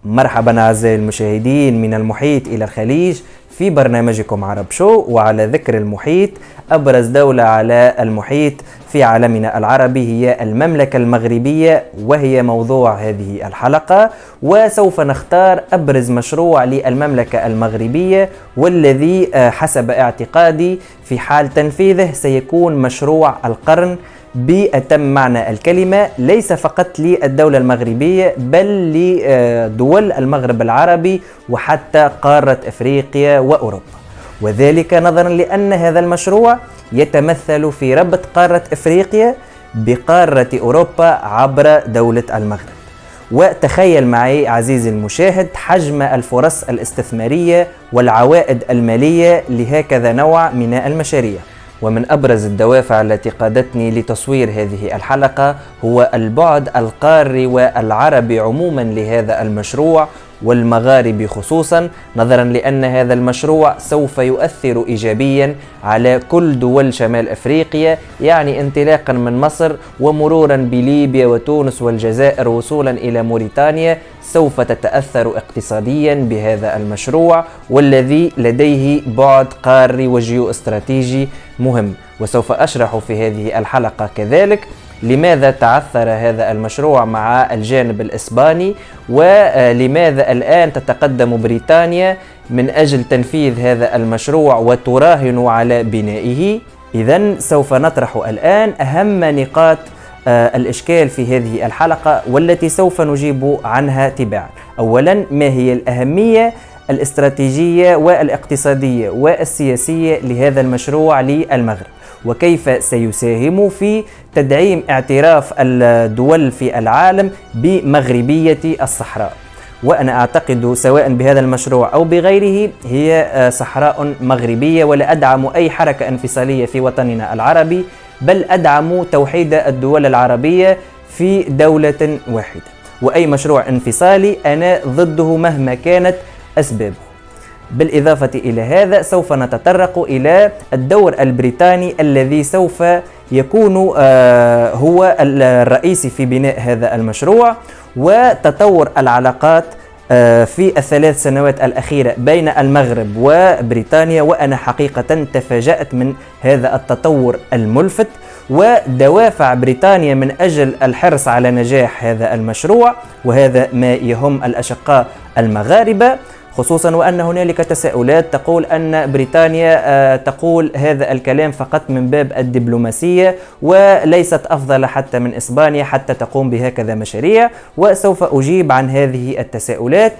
مرحبا أعزائي المشاهدين من المحيط إلى الخليج في برنامجكم عرب شو. وعلى ذكر المحيط، أبرز دولة على المحيط في عالمنا العربي هي المملكة المغربية، وهي موضوع هذه الحلقة. وسوف نختار أبرز مشروع للمملكة المغربية، والذي حسب اعتقادي في حال تنفيذه سيكون مشروع القرن بأتم معنى الكلمة، ليس فقط للدولة المغربية بل لدول المغرب العربي وحتى قارة أفريقيا وأوروبا، وذلك نظرا لأن هذا المشروع يتمثل في ربط قارة أفريقيا بقارة أوروبا عبر دولة المغرب. وتخيل معي عزيزي المشاهد حجم الفرص الاستثمارية والعوائد المالية لهكذا نوع من المشاريع. ومن أبرز الدوافع التي قادتني لتصوير هذه الحلقة هو البعد القاري والعربي عموما لهذا المشروع، والمغاربي خصوصا، نظرا لأن هذا المشروع سوف يؤثر إيجابيا على كل دول شمال أفريقيا، يعني انطلاقا من مصر ومرورا بليبيا وتونس والجزائر وصولا إلى موريتانيا، سوف تتأثر اقتصاديا بهذا المشروع، والذي لديه بعد قاري وجيو استراتيجي مهم. وسوف أشرح في هذه الحلقة كذلك لماذا تعثر هذا المشروع مع الجانب الإسباني، ولماذا الآن تتقدم بريطانيا من أجل تنفيذ هذا المشروع وتراهن على بنائه. إذن سوف نطرح الآن أهم نقاط الإشكال في هذه الحلقة، والتي سوف نجيب عنها تباعا. أولا، ما هي الأهمية الاستراتيجية والاقتصادية والسياسية لهذا المشروع للمغرب، وكيف سيساهم في تدعيم اعتراف الدول في العالم بمغربية الصحراء. وأنا أعتقد سواء بهذا المشروع أو بغيره هي صحراء مغربية، ولا أدعم أي حركة انفصالية في وطننا العربي، بل أدعم توحيد الدول العربية في دولة واحدة. وأي مشروع انفصالي أنا ضده مهما كانت أسبابه. بالإضافة إلى هذا سوف نتطرق إلى الدور البريطاني الذي سوف يكون هو الرئيسي في بناء هذا المشروع، وتطور العلاقات في الثلاث سنوات الأخيرة بين المغرب وبريطانيا. وأنا حقيقة تفاجأت من هذا التطور الملفت، ودوافع بريطانيا من أجل الحرص على نجاح هذا المشروع، وهذا ما يهم الأشقاء المغاربة، خصوصا وأن هنالك تساؤلات تقول أن بريطانيا تقول هذا الكلام فقط من باب الدبلوماسية، وليست أفضل حتى من إسبانيا حتى تقوم بهكذا مشاريع. وسوف أجيب عن هذه التساؤلات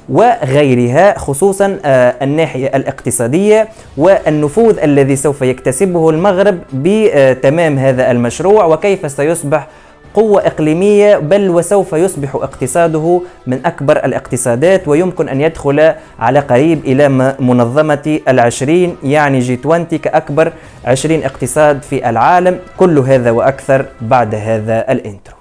وغيرها، خصوصا الناحية الاقتصادية والنفوذ الذي سوف يكتسبه المغرب بتمام هذا المشروع، وكيف سيصبح قوة إقليمية، بل وسوف يصبح اقتصاده من أكبر الاقتصادات، ويمكن أن يدخل على قريب إلى منظمة العشرين، يعني G20 كأكبر 20 اقتصاد في العالم. كل هذا وأكثر بعد هذا الانترو.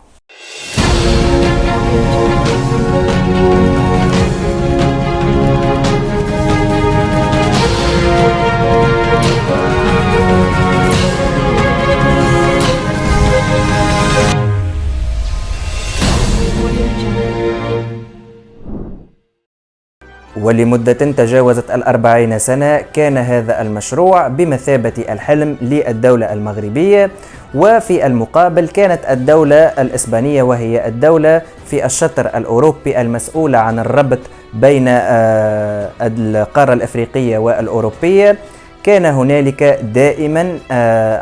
ولمدة تجاوزت 40 سنة كان هذا المشروع بمثابة الحلم للدولة المغربية، وفي المقابل كانت الدولة الإسبانية، وهي الدولة في الشطر الأوروبي المسؤولة عن الربط بين القارة الأفريقية والأوروبية، كان هنالك دائما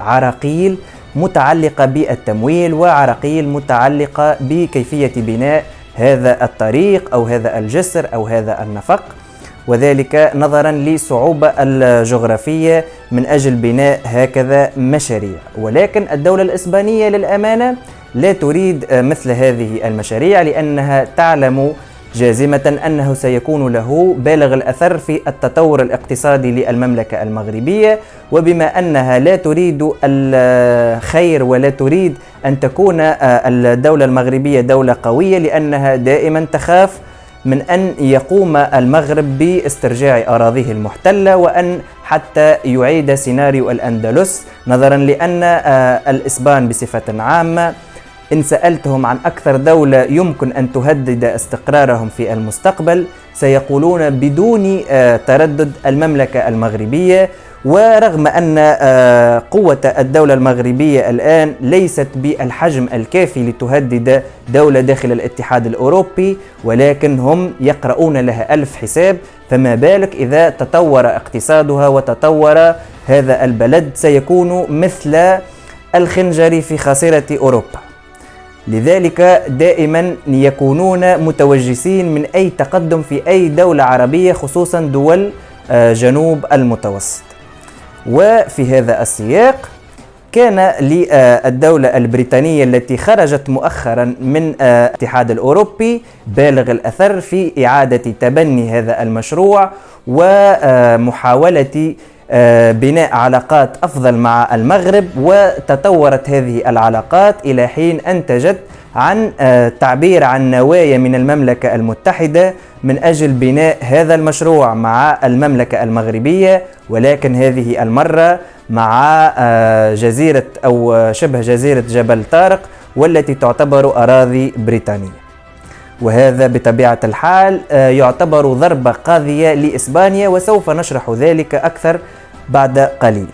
عراقيل متعلقة بالتمويل، وعراقيل متعلقة بكيفية بناء هذا الطريق أو هذا الجسر أو هذا النفق، وذلك نظرا لصعوبة الجغرافية من أجل بناء هكذا مشاريع. ولكن الدولة الإسبانية للأمانة لا تريد مثل هذه المشاريع، لأنها تعلم جازمة أنه سيكون له بالغ الأثر في التطور الاقتصادي للمملكة المغربية، وبما أنها لا تريد الخير ولا تريد أن تكون الدولة المغربية دولة قوية، لأنها دائما تخاف من أن يقوم المغرب باسترجاع أراضيه المحتلة، وأن حتى يعيد سيناريو الأندلس، نظرا لأن الإسبان بصفة عامة إن سألتهم عن أكثر دولة يمكن أن تهدد استقرارهم في المستقبل سيقولون بدون تردد المملكة المغربية. ورغم أن قوة الدولة المغربية الآن ليست بالحجم الكافي لتهدد دولة داخل الاتحاد الأوروبي، ولكن هم يقرؤون لها ألف حساب، فما بالك إذا تطور اقتصادها وتطور هذا البلد سيكون مثل الخنجر في خاصرة أوروبا. لذلك دائما يكونون متوجسين من أي تقدم في أي دولة عربية، خصوصا دول جنوب المتوسط. وفي هذا السياق كان للدولة البريطانية التي خرجت مؤخرا من الاتحاد الأوروبي بالغ الأثر في إعادة تبني هذا المشروع ومحاولة بناء علاقات أفضل مع المغرب. وتطورت هذه العلاقات إلى حين أنتجت عن تعبير عن نوايا من المملكة المتحدة من أجل بناء هذا المشروع مع المملكة المغربية، ولكن هذه المرة مع جزيرة أو شبه جزيرة جبل طارق، والتي تعتبر أراضي بريطانية. وهذا بطبيعة الحال يعتبر ضربة قاضية لإسبانيا، وسوف نشرح ذلك أكثر بعد قليل.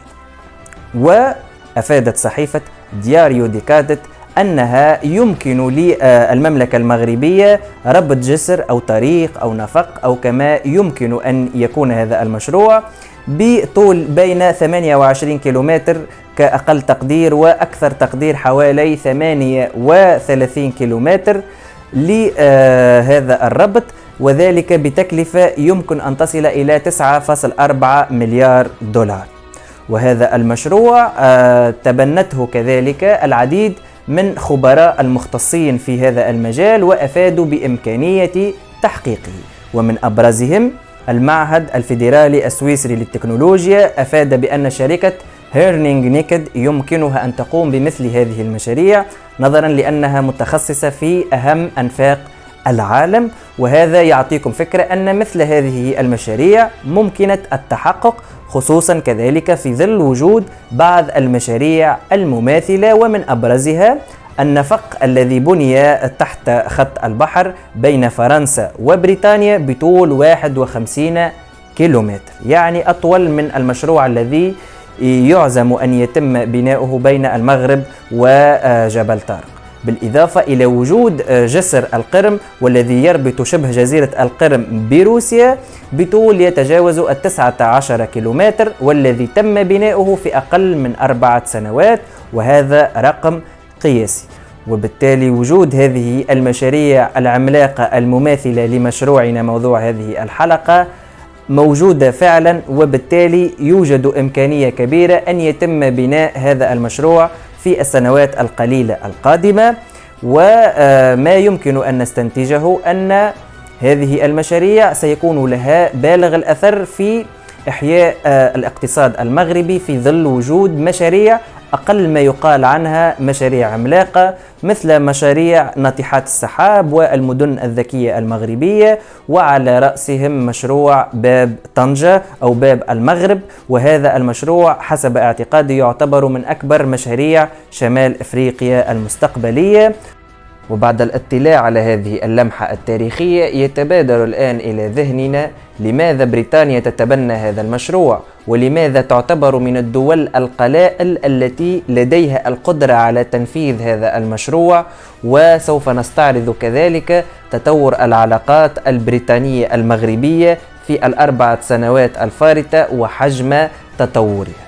وأفادت صحيفة دياريو دي كادت أنها يمكن للمملكة المغربية ربط جسر أو طريق أو نفق أو كما يمكن أن يكون هذا المشروع بطول بين 28 كيلومتر كأقل تقدير، وأكثر تقدير حوالي 38 كيلومتر لهذا الربط، وذلك بتكلفة يمكن أن تصل إلى 9.4 مليار دولار. وهذا المشروع تبنته كذلك العديد من خبراء المختصين في هذا المجال وأفادوا بإمكانية تحقيقه، ومن أبرزهم المعهد الفيدرالي السويسري للتكنولوجيا أفاد بأن شركة هيرنينغ نيكد يمكنها أن تقوم بمثل هذه المشاريع نظرا لأنها متخصصة في أهم أنفاق العالم. وهذا يعطيكم فكرة أن مثل هذه المشاريع ممكنة التحقق، خصوصا كذلك في ظل وجود بعض المشاريع المماثلة، ومن أبرزها النفق الذي بني تحت خط البحر بين فرنسا وبريطانيا بطول 51 كيلومتر، يعني أطول من المشروع الذي يعزم أن يتم بناؤه بين المغرب وجبل طارق. بالإضافة إلى وجود جسر القرم والذي يربط شبه جزيرة القرم بروسيا بطول يتجاوز 19 كيلومتر، والذي تم بناؤه في أقل من 4 سنوات، وهذا رقم قياسي. وبالتالي وجود هذه المشاريع العملاقة المماثلة لمشروعنا موضوع هذه الحلقة موجودة فعلا، وبالتالي يوجد إمكانية كبيرة أن يتم بناء هذا المشروع في السنوات القليلة القادمة. وما يمكن أن نستنتجه أن هذه المشاريع سيكون لها بالغ الأثر في إحياء الاقتصاد المغربي في ظل وجود مشاريع أقل ما يقال عنها مشاريع عملاقة، مثل مشاريع ناطحات السحاب والمدن الذكية المغربية، وعلى رأسهم مشروع باب طنجة أو باب المغرب. وهذا المشروع حسب اعتقادي يعتبر من أكبر مشاريع شمال أفريقيا المستقبلية. وبعد الاطلاع على هذه اللمحة التاريخية يتبادر الآن إلى ذهننا لماذا بريطانيا تتبنى هذا المشروع، ولماذا تعتبر من الدول القلائل التي لديها القدرة على تنفيذ هذا المشروع. وسوف نستعرض كذلك تطور العلاقات البريطانية المغربية في ال4 سنوات الفارطة وحجم تطورها.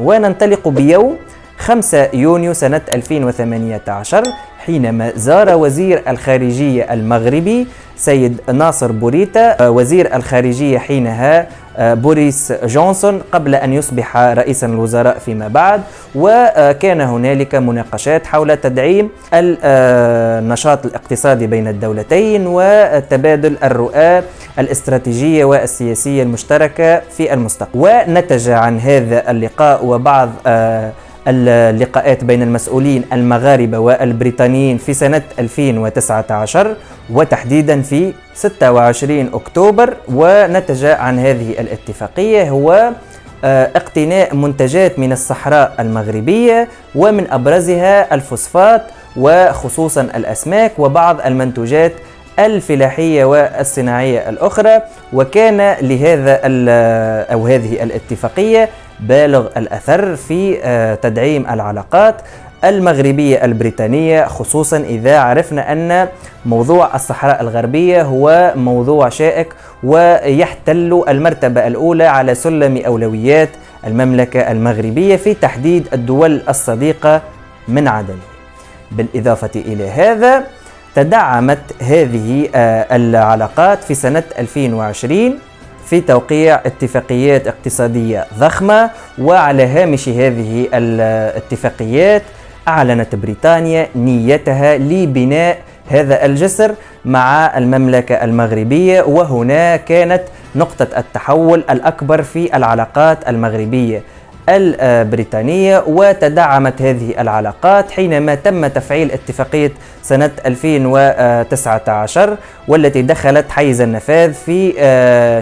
وننطلق بيوم 5 يونيو سنة 2018 حينما زار وزير الخارجية المغربي سيد ناصر بوريتا وزير الخارجية حينها بوريس جونسون قبل أن يصبح رئيسا الوزراء فيما بعد. وكان هنالك مناقشات حول تدعيم النشاط الاقتصادي بين الدولتين وتبادل الرؤى الاستراتيجية والسياسية المشتركة في المستقبل. ونتج عن هذا اللقاء وبعض اللقاءات بين المسؤولين المغاربة والبريطانيين في سنة 2019 وتحديدا في 26 أكتوبر. ونتج عن هذه الاتفاقية هو اقتناء منتجات من الصحراء المغربية، ومن أبرزها الفوسفات وخصوصا الأسماك وبعض المنتوجات الفلاحية والصناعية الأخرى. وكان لهذا أو هذه الاتفاقية بالغ الأثر في تدعيم العلاقات المغربية البريطانية، خصوصا إذا عرفنا أن موضوع الصحراء الغربية هو موضوع شائك ويحتل المرتبة الأولى على سلم أولويات المملكة المغربية في تحديد الدول الصديقة من عدمه. بالإضافة إلى هذا تدعمت هذه العلاقات في سنة 2020 في توقيع اتفاقيات اقتصادية ضخمة، وعلى هامش هذه الاتفاقيات أعلنت بريطانيا نيتها لبناء هذا الجسر مع المملكة المغربية، وهنا كانت نقطة التحول الأكبر في العلاقات المغربية البريطانية. وتدعمت هذه العلاقات حينما تم تفعيل اتفاقية سنة 2019 والتي دخلت حيز النفاذ في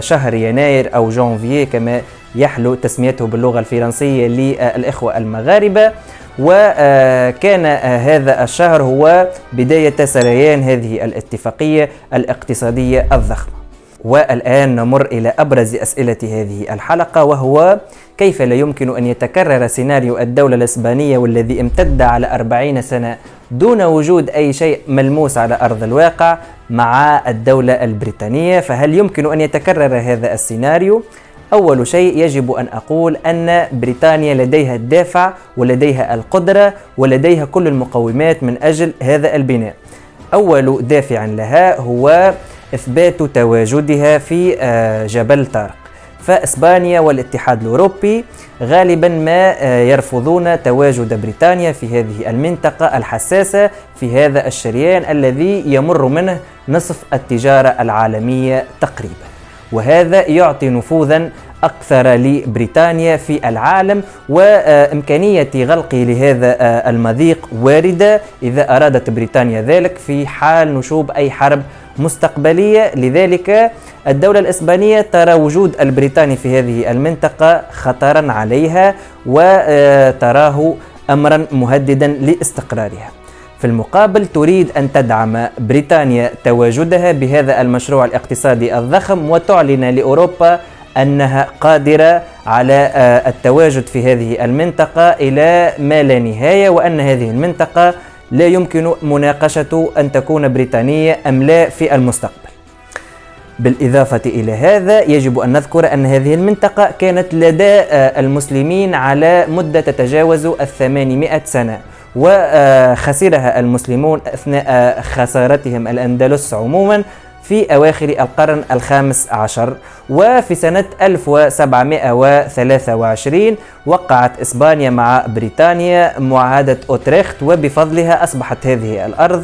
شهر يناير أو جانفيي كما يحلو تسميته باللغة الفرنسية للإخوة المغاربة. وكان هذا الشهر هو بداية سريان هذه الاتفاقية الاقتصادية الضخمة. والآن نمر إلى أبرز أسئلة هذه الحلقة، وهو كيف لا يمكن أن يتكرر سيناريو الدولة الإسبانية والذي امتد على 40 سنة دون وجود أي شيء ملموس على أرض الواقع مع الدولة البريطانية؟ فهل يمكن أن يتكرر هذا السيناريو؟ أول شيء يجب أن أقول أن بريطانيا لديها الدافع ولديها القدرة ولديها كل المقومات من أجل هذا البناء. أول دافع لها هو إثبات تواجدها في جبل طارق. فإسبانيا والاتحاد الأوروبي غالبا ما يرفضون تواجد بريطانيا في هذه المنطقة الحساسة في هذا الشريان الذي يمر منه نصف التجارة العالمية تقريبا، وهذا يعطي نفوذا أكثر لبريطانيا في العالم، وإمكانية غلق لهذا المضيق واردة إذا أرادت بريطانيا ذلك في حال نشوب أي حرب مستقبلية. لذلك الدولة الإسبانية ترى وجود البريطاني في هذه المنطقة خطرا عليها وتراه أمرا مهددا لاستقرارها. في المقابل تريد أن تدعم بريطانيا تواجدها بهذا المشروع الاقتصادي الضخم وتعلن لأوروبا أنها قادرة على التواجد في هذه المنطقة إلى ما لا نهاية، وأن هذه المنطقة لا يمكن مناقشة أن تكون بريطانية أم لا في المستقبل. بالإضافة إلى هذا يجب أن نذكر أن هذه المنطقة كانت لدى المسلمين على مدة تتجاوز 800 سنة، وخسرها المسلمون أثناء خسارتهم الأندلس عموما في أواخر القرن الخامس عشر. وفي سنة 1723 وقعت إسبانيا مع بريطانيا معاهدة أوتريخت، وبفضلها أصبحت هذه الأرض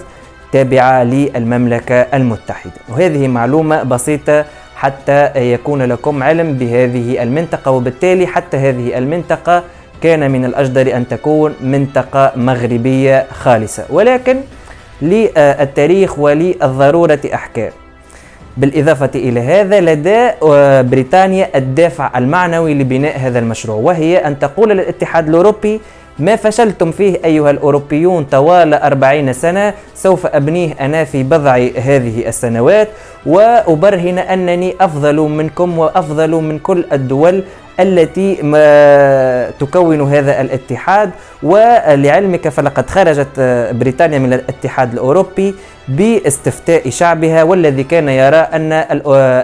تابعة للمملكة المتحدة. وهذه معلومة بسيطة حتى يكون لكم علم بهذه المنطقة، وبالتالي حتى هذه المنطقة كان من الأجدر أن تكون منطقة مغربية خالصة، ولكن للتاريخ وللضرورة أحكام. بالإضافة إلى هذا لدى بريطانيا الدافع المعنوي لبناء هذا المشروع، وهي أن تقول للاتحاد الأوروبي: ما فشلتم فيه أيها الأوروبيون طوال 40 سنة سوف أبنيه أنا في بضع هذه السنوات، وأبرهن أنني أفضل منكم وأفضل من كل الدول التي تكون هذا الاتحاد. ولعلمك فلقد خرجت بريطانيا من الاتحاد الأوروبي باستفتاء شعبها، والذي كان يرى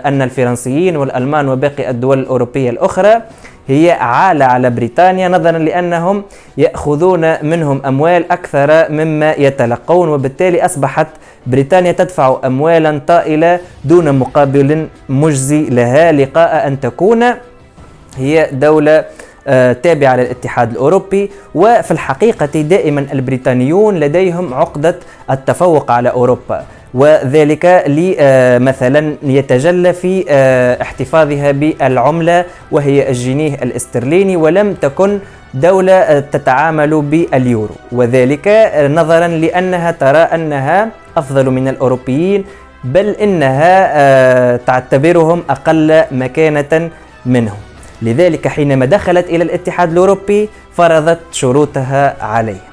أن الفرنسيين والألمان وباقي الدول الأوروبية الأخرى هي عالة على بريطانيا، نظرا لأنهم يأخذون منهم أموال أكثر مما يتلقون، وبالتالي أصبحت بريطانيا تدفع أموالا طائلة دون مقابل مجزي لها لقاء أن تكون هي دولة تابعة للاتحاد الأوروبي. وفي الحقيقة دائما البريطانيون لديهم عقدة التفوق على أوروبا، وذلك مثلا يتجلى في احتفاظها بالعملة وهي الجنيه الاسترليني، ولم تكن دولة تتعامل باليورو، وذلك نظرا لأنها ترى أنها أفضل من الأوروبيين، بل إنها تعتبرهم أقل مكانة منهم. لذلك حينما دخلت إلى الاتحاد الأوروبي فرضت شروطها عليه.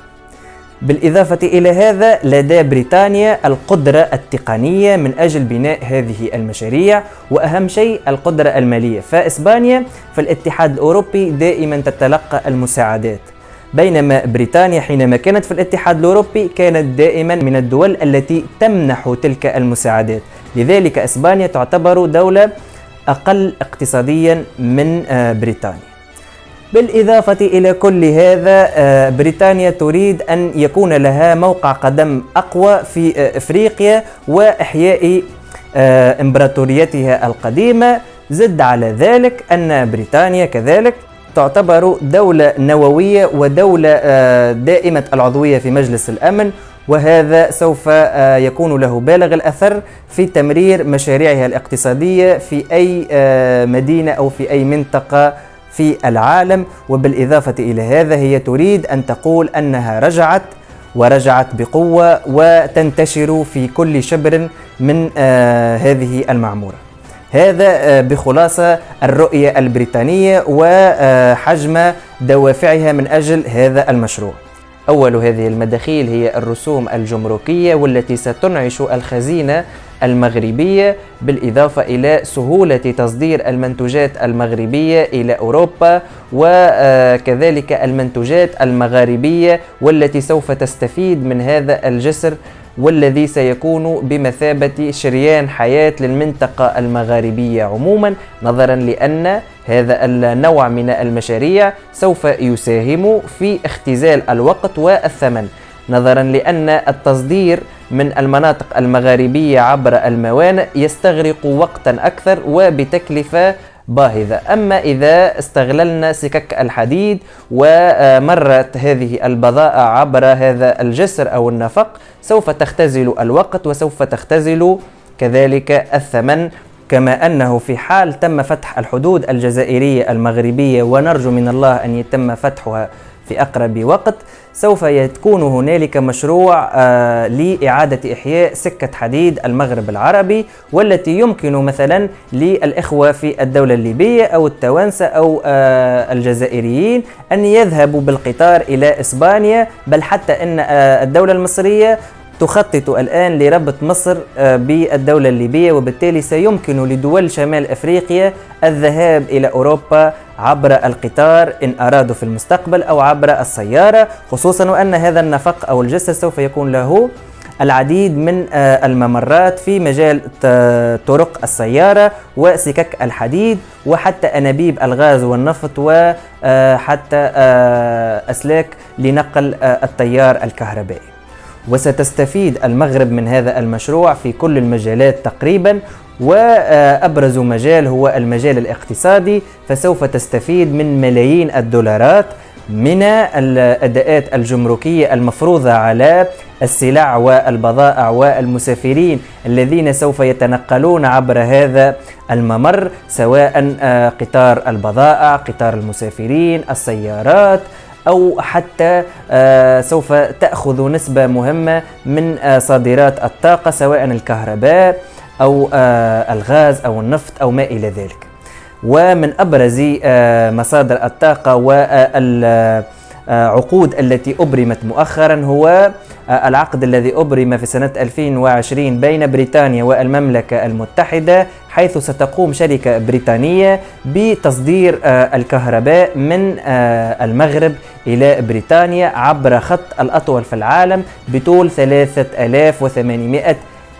بالإضافة إلى هذا لدى بريطانيا القدرة التقنية من أجل بناء هذه المشاريع، وأهم شيء القدرة المالية. فإسبانيا في الاتحاد الأوروبي دائما تتلقى المساعدات، بينما بريطانيا حينما كانت في الاتحاد الأوروبي كانت دائما من الدول التي تمنح تلك المساعدات. لذلك إسبانيا تعتبر دولة أقل اقتصاديا من بريطانيا. بالإضافة إلى كل هذا بريطانيا تريد أن يكون لها موقع قدم أقوى في إفريقيا وإحياء إمبراطوريتها القديمة. زد على ذلك أن بريطانيا كذلك تعتبر دولة نووية ودولة دائمة العضوية في مجلس الأمن، وهذا سوف يكون له بالغ الأثر في تمرير مشاريعها الاقتصادية في أي مدينة أو في أي منطقة في العالم. وبالإضافة إلى هذا هي تريد أن تقول أنها رجعت بقوة وتنتشر في كل شبر من هذه المعمورة. هذا بخلاصة الرؤية البريطانية وحجم دوافعها من أجل هذا المشروع. أول هذه المداخيل هي الرسوم الجمركية، والتي ستنعش الخزينة المغربية، بالإضافة إلى سهولة تصدير المنتوجات المغربية إلى أوروبا، وكذلك المنتوجات المغاربية والتي سوف تستفيد من هذا الجسر، والذي سيكون بمثابة شريان حياة للمنطقة المغاربية عموما، نظرا لأن هذا النوع من المشاريع سوف يساهم في اختزال الوقت والثمن، نظرا لأن التصدير من المناطق المغاربية عبر الموانئ يستغرق وقتا أكثر وبتكلفة باهظة. أما إذا استغللنا سكك الحديد ومرت هذه البضائع عبر هذا الجسر أو النفق، سوف تختزل الوقت وسوف تختزل كذلك الثمن. كما أنه في حال تم فتح الحدود الجزائرية المغربية، ونرجو من الله أن يتم فتحها في أقرب وقت، سوف يكون هنالك مشروع لإعادة إحياء سكة حديد المغرب العربي، والتي يمكن مثلا للإخوة في الدولة الليبية أو التوانسة أو الجزائريين أن يذهبوا بالقطار إلى إسبانيا، بل حتى أن الدولة المصرية تخطط الآن لربط مصر بالدولة الليبية، وبالتالي سيمكن لدول شمال أفريقيا الذهاب إلى أوروبا عبر القطار إن أرادوا في المستقبل، أو عبر السيارة، خصوصا وأن هذا النفق أو الجسر سوف يكون له العديد من الممرات في مجال طرق السيارة وسكك الحديد وحتى أنابيب الغاز والنفط وحتى أسلاك لنقل التيار الكهربائي. وستستفيد المغرب من هذا المشروع في كل المجالات تقريبا، وأبرز مجال هو المجال الاقتصادي، فسوف تستفيد من ملايين الدولارات من الأداءات الجمركية المفروضة على السلع والبضائع والمسافرين الذين سوف يتنقلون عبر هذا الممر، سواء قطار البضائع، قطار المسافرين، السيارات، أو حتى سوف تأخذ نسبة مهمة من صادرات الطاقة، سواء الكهرباء أو الغاز أو النفط أو ما إلى ذلك. ومن أبرز مصادر الطاقة والعقود التي أبرمت مؤخرا هو العقد الذي أبرم في سنة 2020 بين بريطانيا والمملكة المتحدة، حيث ستقوم شركة بريطانية بتصدير الكهرباء من المغرب إلى بريطانيا عبر خط الأطول في العالم بطول 3800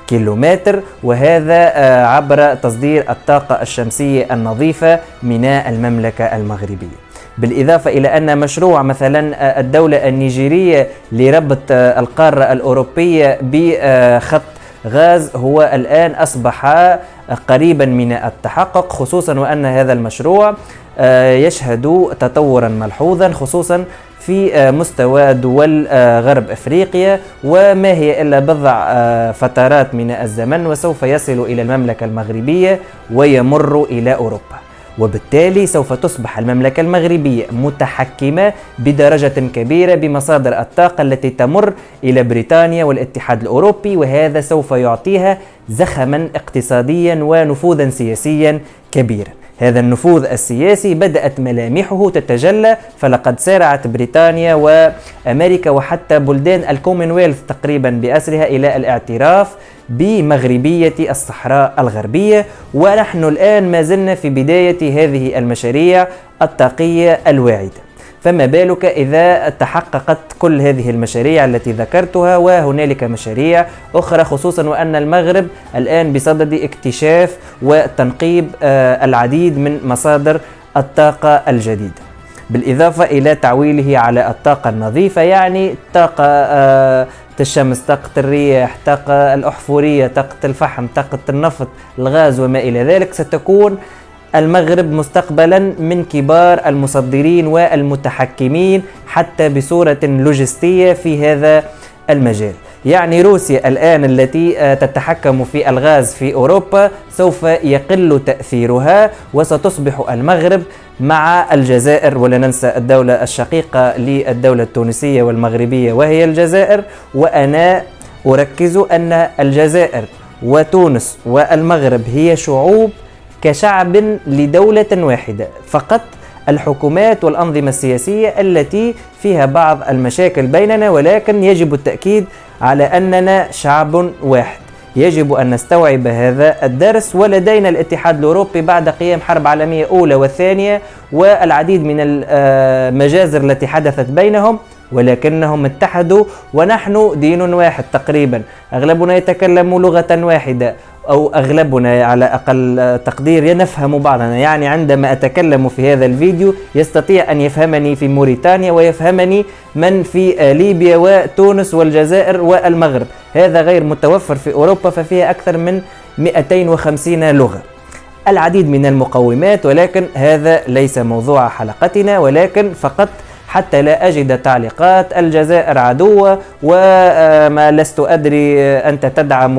كيلومتر، وهذا عبر تصدير الطاقة الشمسية النظيفة من المملكة المغربية. بالإضافة إلى أن مشروع مثلا الدولة النيجيرية لربط القارة الأوروبية بخط غاز هو الآن أصبح قريبا من التحقق، خصوصا وأن هذا المشروع يشهد تطورا ملحوظا خصوصا في مستوى دول غرب أفريقيا، وما هي إلا بضع فترات من الزمن وسوف يصل إلى المملكة المغربية ويمر إلى أوروبا. وبالتالي سوف تصبح المملكة المغربية متحكمة بدرجة كبيرة بمصادر الطاقة التي تمر إلى بريطانيا والاتحاد الأوروبي، وهذا سوف يعطيها زخما اقتصاديا ونفوذا سياسيا كبيرا. هذا النفوذ السياسي بدأت ملامحه تتجلى، فلقد سارعت بريطانيا وأمريكا وحتى بلدان الكومنولث تقريبا بأسرها إلى الاعتراف بمغربية الصحراء الغربية، ونحن الآن ما زلنا في بداية هذه المشاريع الطاقية الواعدة. فما بالك إذا تحققت كل هذه المشاريع التي ذكرتها، وهنالك مشاريع أخرى، خصوصا وأن المغرب الآن بصدد اكتشاف وتنقيب العديد من مصادر الطاقة الجديدة، بالإضافة إلى تعويله على الطاقة النظيفة، يعني طاقة الشمس، طاقة الرياح، طاقة الأحفورية، طاقة الفحم، طاقة النفط، الغاز وما إلى ذلك. ستكون المغرب مستقبلا من كبار المصدرين والمتحكمين حتى بصورة لوجستية في هذا المجال. يعني روسيا الآن التي تتحكم في الغاز في أوروبا سوف يقل تأثيرها، وستصبح المغرب مع الجزائر، ولا ننسى الدولة الشقيقة للدولة التونسية والمغربية وهي الجزائر. وأنا أركز أن الجزائر وتونس والمغرب هي شعوب كشعب لدولة واحدة، فقط الحكومات والأنظمة السياسية التي فيها بعض المشاكل بيننا، ولكن يجب التأكيد على أننا شعب واحد. يجب أن نستوعب هذا الدرس. ولدينا الاتحاد الأوروبي بعد قيام حرب عالمية أولى وثانية والعديد من المجازر التي حدثت بينهم، ولكنهم اتحدوا، ونحن دين واحد تقريبا، أغلبنا يتكلم لغة واحدة، أو أغلبنا على أقل تقدير نفهم بعضنا. يعني عندما أتكلم في هذا الفيديو يستطيع أن يفهمني في موريتانيا ويفهمني من في ليبيا وتونس والجزائر والمغرب. هذا غير متوفر في أوروبا، ففيها أكثر من 250 لغة. العديد من المقومات، ولكن هذا ليس موضوع حلقتنا، ولكن فقط حتى لا أجد تعليقات الجزائر عدوة وما لست أدري أنت تدعم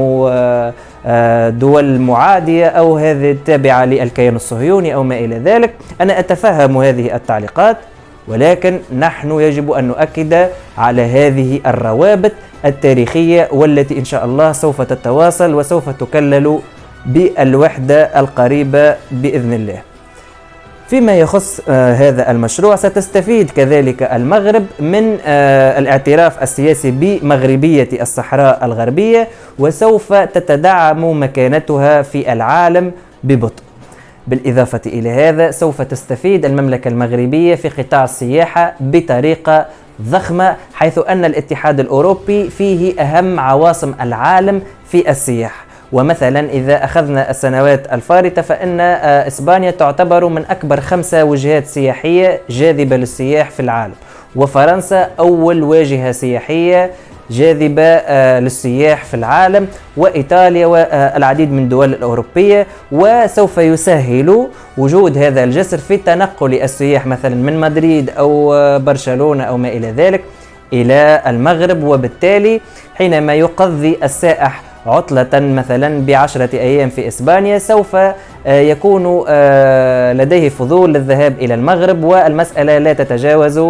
دول معادية أو هذه تابعة للكيان الصهيوني أو ما إلى ذلك. أنا أتفهم هذه التعليقات، ولكن نحن يجب أن نؤكد على هذه الروابط التاريخية، والتي إن شاء الله سوف تتواصل وسوف تكلل بالوحدة القريبة بإذن الله. فيما يخص هذا المشروع، ستستفيد كذلك المغرب من الاعتراف السياسي بمغربية الصحراء الغربية، وسوف تتدعم مكانتها في العالم ببطء. بالإضافة إلى هذا سوف تستفيد المملكة المغربية في قطاع السياحة بطريقة ضخمة، حيث أن الاتحاد الأوروبي فيه أهم عواصم العالم في السياحة. ومثلا إذا أخذنا السنوات الفارطة، فإن إسبانيا تعتبر من أكبر 5 وجهات سياحية جاذبة للسياح في العالم، وفرنسا أول واجهة سياحية جاذبة للسياح في العالم، وإيطاليا والعديد من الدول الأوروبية. وسوف يسهل وجود هذا الجسر في تنقل السياح مثلا من مدريد أو برشلونة أو ما إلى ذلك إلى المغرب. وبالتالي حينما يقضي السائح عطلة مثلا ب10 أيام في إسبانيا، سوف يكون لديه فضول للذهاب إلى المغرب، والمسألة لا تتجاوز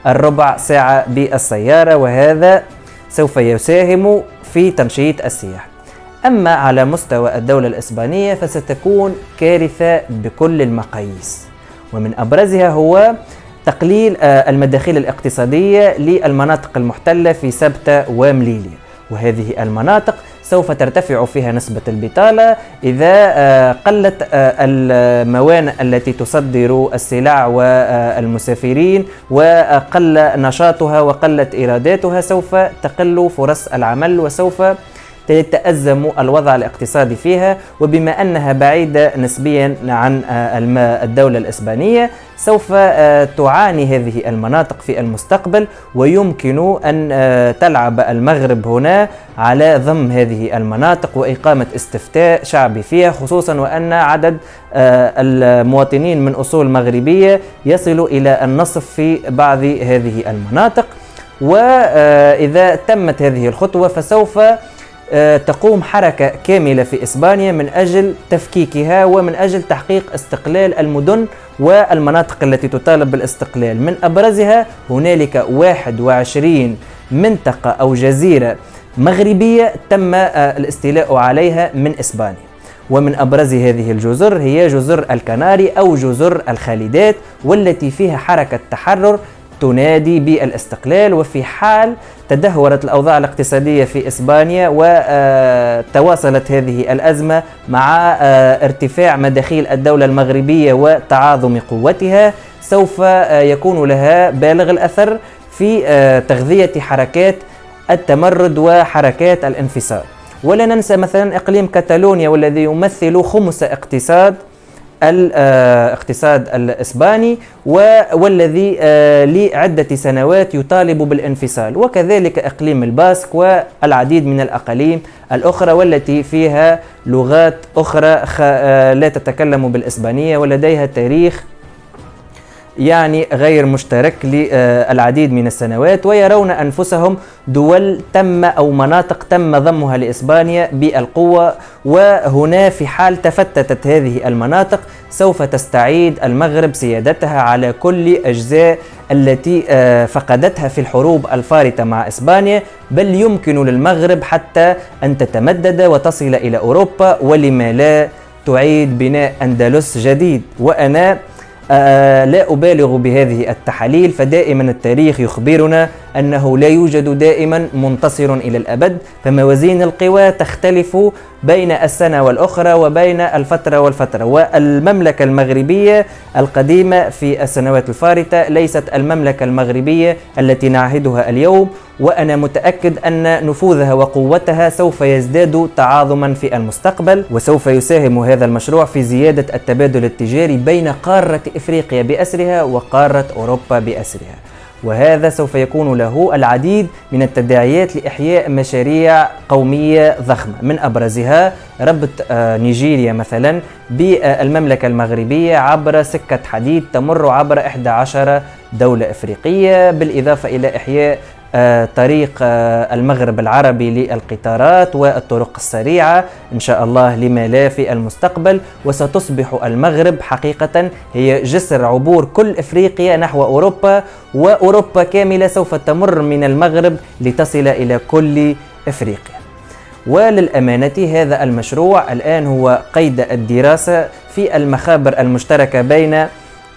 الربع ساعة بالسيارة، وهذا سوف يساهم في تنشيط السياحة. أما على مستوى الدولة الإسبانية فستكون كارثة بكل المقاييس، ومن أبرزها هو تقليل المداخيل الاقتصادية للمناطق المحتلة في سبتة ومليليا، وهذه المناطق سوف ترتفع فيها نسبة البطالة إذا قلت الموانئ التي تصدر السلع والمسافرين، وقل نشاطها وقلت إيراداتها، سوف تقل فرص العمل، وسوف يتأزم الوضع الاقتصادي فيها. وبما أنها بعيدة نسبيا عن الدولة الإسبانية، سوف تعاني هذه المناطق في المستقبل، ويمكن أن تلعب المغرب هنا على ضم هذه المناطق وإقامة استفتاء شعبي فيها، خصوصا وأن عدد المواطنين من أصول مغربية يصل إلى النصف في بعض هذه المناطق. وإذا تمت هذه الخطوة فسوف تقوم حركة كاملة في إسبانيا من أجل تفكيكها ومن أجل تحقيق استقلال المدن والمناطق التي تطالب بالاستقلال. من أبرزها هنالك 21 منطقة أو جزيرة مغربية تم الاستيلاء عليها من إسبانيا، ومن أبرز هذه الجزر هي جزر الكناري أو جزر الخالدات، والتي فيها حركة تحرر تنادي بالاستقلال. وفي حال تدهورت الأوضاع الاقتصادية في إسبانيا وتواصلت هذه الأزمة مع ارتفاع مداخيل الدولة المغربية وتعاظم قوتها، سوف يكون لها بالغ الأثر في تغذية حركات التمرد وحركات الانفصال. ولا ننسى مثلا إقليم كاتالونيا والذي يمثل خمس الاقتصاد الإسباني والذي لعدة سنوات يطالب بالانفصال، وكذلك إقليم الباسك والعديد من الأقاليم الأخرى والتي فيها لغات أخرى لا تتكلم بالإسبانية ولديها تاريخ يعني غير مشترك للعديد من السنوات، ويرون أنفسهم دول تم أو مناطق تم ضمها لإسبانيا بالقوة. وهنا في حال تفتتت هذه المناطق سوف تستعيد المغرب سيادتها على كل أجزاء التي فقدتها في الحروب الفارطة مع إسبانيا، بل يمكن للمغرب حتى أن تتمدد وتصل إلى أوروبا، ولما لا تعيد بناء أندلس جديد. وأنا لا أبالغ بهذه التحاليل، فدائما التاريخ يخبرنا أنه لا يوجد دائما منتصر إلى الأبد، فموازين القوى تختلف بين السنة والأخرى وبين الفترة والفترة. والمملكة المغربية القديمة في السنوات الفارطة ليست المملكة المغربية التي نعهدها اليوم، وأنا متأكد أن نفوذها وقوتها سوف يزداد تعاظما في المستقبل، وسوف يساهم هذا المشروع في زيادة التبادل التجاري بين قارة إفريقيا بأسرها وقارة أوروبا بأسرها. وهذا سوف يكون له العديد من التداعيات لإحياء مشاريع قومية ضخمة، من أبرزها ربط نيجيريا مثلا بالمملكة المغربية عبر سكة حديد تمر عبر 11 دولة إفريقية، بالإضافة إلى إحياء طريق المغرب العربي للقطارات والطرق السريعة إن شاء الله لما لا في المستقبل. وستصبح المغرب حقيقة هي جسر عبور كل إفريقيا نحو أوروبا، وأوروبا كاملة سوف تمر من المغرب لتصل إلى كل إفريقيا. وللأمانة هذا المشروع الآن هو قيد الدراسة في المخابر المشتركة بين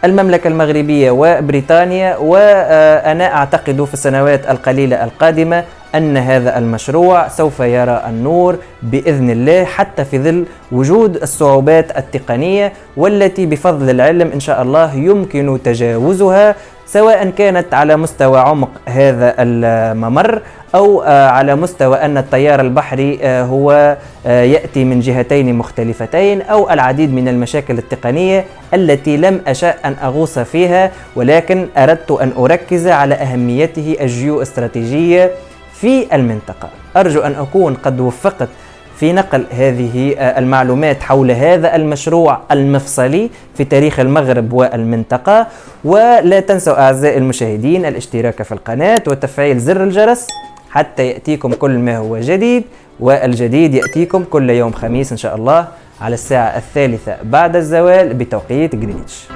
المملكة المغربية وبريطانيا، وأنا أعتقد في السنوات القليلة القادمة أن هذا المشروع سوف يرى النور بإذن الله، حتى في ظل وجود الصعوبات التقنية والتي بفضل العلم إن شاء الله يمكن تجاوزها، سواء كانت على مستوى عمق هذا الممر أو على مستوى أن التيار البحري هو يأتي من جهتين مختلفتين، أو العديد من المشاكل التقنية التي لم أشأ أن أغوص فيها، ولكن أردت أن أركز على أهميته الجيوستراتيجية في المنطقة. أرجو أن أكون قد وفقت في نقل هذه المعلومات حول هذا المشروع المفصلي في تاريخ المغرب والمنطقة. ولا تنسوا أعزائي المشاهدين الاشتراك في القناة وتفعيل زر الجرس حتى يأتيكم كل ما هو جديد، والجديد يأتيكم كل يوم خميس إن شاء الله على الساعة 3 بعد الزوال بتوقيت غرينتش.